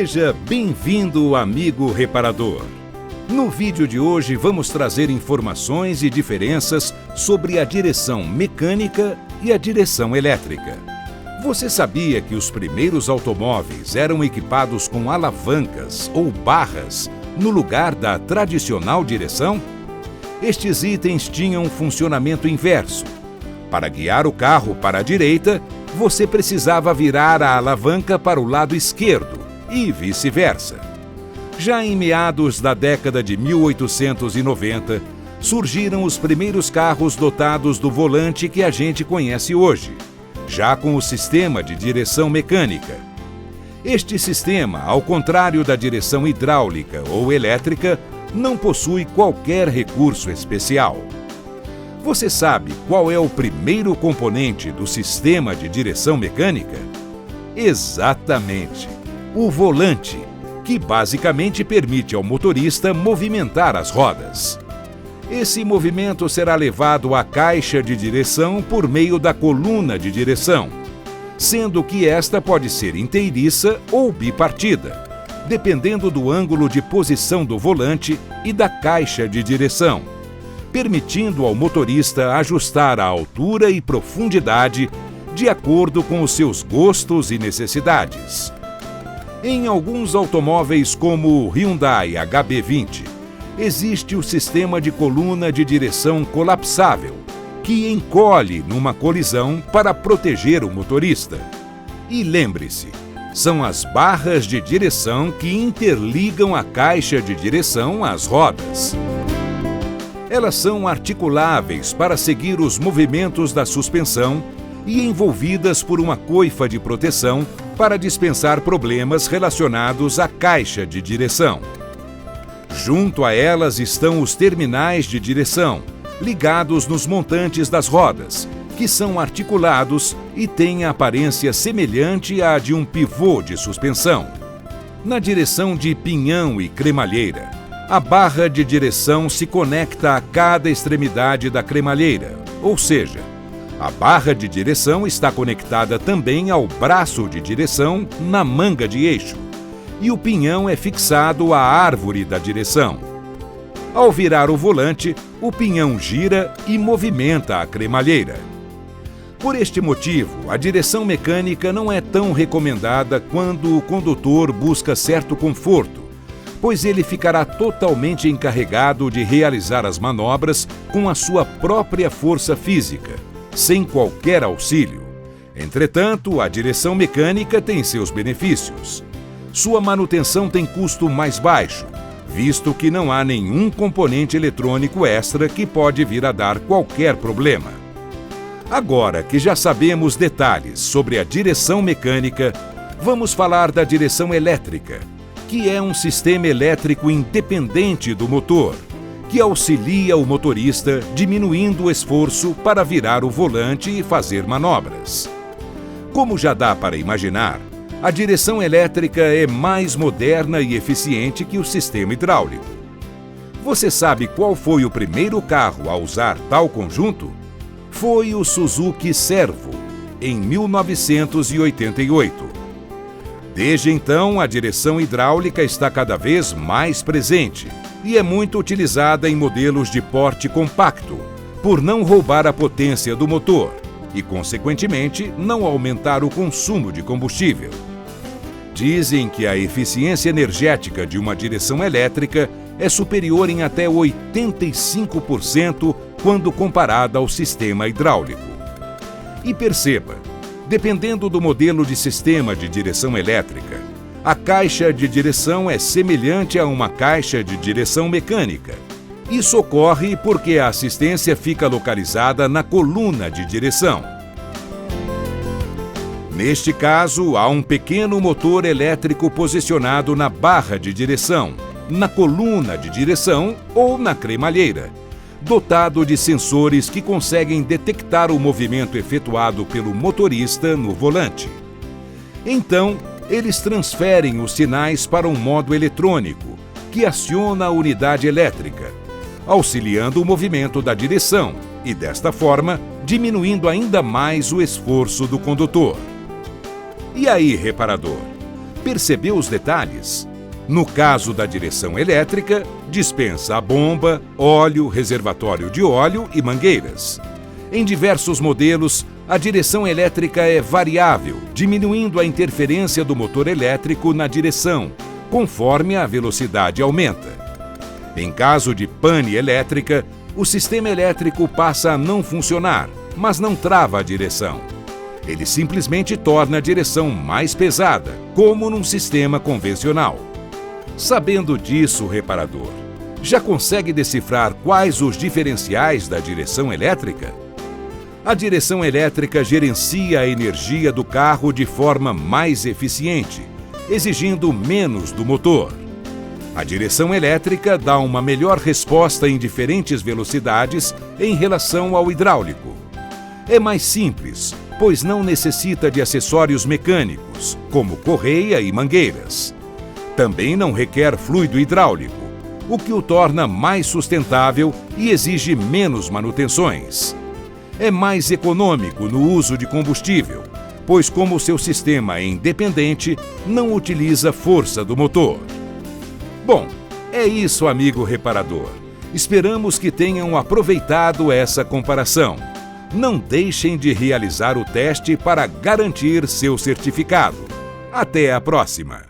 Seja bem-vindo, amigo reparador. No vídeo de hoje vamos trazer informações e diferenças sobre a direção mecânica e a direção elétrica. Você sabia que os primeiros automóveis eram equipados com alavancas ou barras no lugar da tradicional direção? Estes itens tinham um funcionamento inverso. Para guiar o carro para a direita, você precisava virar a alavanca para o lado esquerdo e vice-versa. Já em meados da década de 1890, surgiram os primeiros carros dotados do volante que a gente conhece hoje, já com o sistema de direção mecânica. Este sistema, ao contrário da direção hidráulica ou elétrica, não possui qualquer recurso especial. Você sabe qual é o primeiro componente do sistema de direção mecânica? Exatamente, o volante, que basicamente permite ao motorista movimentar as rodas. Esse movimento será levado à caixa de direção por meio da coluna de direção, sendo que esta pode ser inteiriça ou bipartida, dependendo do ângulo de posição do volante e da caixa de direção, permitindo ao motorista ajustar a altura e profundidade de acordo com os seus gostos e necessidades. Em alguns automóveis como o Hyundai HB20, existe o sistema de coluna de direção colapsável, que encolhe numa colisão para proteger o motorista. E lembre-se, são as barras de direção que interligam a caixa de direção às rodas. Elas são articuláveis para seguir os movimentos da suspensão e envolvidas por uma coifa de proteção para dispensar problemas relacionados à caixa de direção. Junto a elas estão os terminais de direção, ligados nos montantes das rodas, que são articulados e têm a aparência semelhante à de um pivô de suspensão. Na direção de pinhão e cremalheira, a barra de direção se conecta a cada extremidade da cremalheira, ou seja, a barra de direção está conectada também ao braço de direção na manga de eixo, e o pinhão é fixado à árvore da direção. Ao virar o volante, o pinhão gira e movimenta a cremalheira. Por este motivo, a direção mecânica não é tão recomendada quando o condutor busca certo conforto, pois ele ficará totalmente encarregado de realizar as manobras com a sua própria força física, sem qualquer auxílio. Entretanto, a direção mecânica tem seus benefícios. Sua manutenção tem custo mais baixo, visto que não há nenhum componente eletrônico extra que pode vir a dar qualquer problema. Agora que já sabemos detalhes sobre a direção mecânica, vamos falar da direção elétrica, que é um sistema elétrico independente do motor, que auxilia o motorista diminuindo o esforço para virar o volante e fazer manobras. Como já dá para imaginar, a direção elétrica é mais moderna e eficiente que o sistema hidráulico. Você sabe qual foi o primeiro carro a usar tal conjunto? Foi o Suzuki Servo, em 1988. Desde então, a direção hidráulica está cada vez mais presente e é muito utilizada em modelos de porte compacto, por não roubar a potência do motor e, consequentemente, não aumentar o consumo de combustível. Dizem que a eficiência energética de uma direção elétrica é superior em até 85% quando comparada ao sistema hidráulico. E perceba, dependendo do modelo de sistema de direção elétrica, a caixa de direção é semelhante a uma caixa de direção mecânica. Isso ocorre porque a assistência fica localizada na coluna de direção. Neste caso, há um pequeno motor elétrico posicionado na barra de direção, na coluna de direção ou na cremalheira, dotado de sensores que conseguem detectar o movimento efetuado pelo motorista no volante. Então, eles transferem os sinais para um modo eletrônico, que aciona a unidade elétrica, auxiliando o movimento da direção e, desta forma, diminuindo ainda mais o esforço do condutor. E aí, reparador? Percebeu os detalhes? No caso da direção elétrica, dispensa a bomba, óleo, reservatório de óleo e mangueiras. Em diversos modelos, a direção elétrica é variável, diminuindo a interferência do motor elétrico na direção, conforme a velocidade aumenta. Em caso de pane elétrica, o sistema elétrico passa a não funcionar, mas não trava a direção. Ele simplesmente torna a direção mais pesada, como num sistema convencional. Sabendo disso, reparador, já consegue decifrar quais os diferenciais da direção elétrica? A direção elétrica gerencia a energia do carro de forma mais eficiente, exigindo menos do motor. A direção elétrica dá uma melhor resposta em diferentes velocidades em relação ao hidráulico. É mais simples, pois não necessita de acessórios mecânicos, como correia e mangueiras. Também não requer fluido hidráulico, o que o torna mais sustentável e exige menos manutenções. É mais econômico no uso de combustível, pois como seu sistema é independente, não utiliza força do motor. Bom, é isso, amigo reparador. Esperamos que tenham aproveitado essa comparação. Não deixem de realizar o teste para garantir seu certificado. Até a próxima!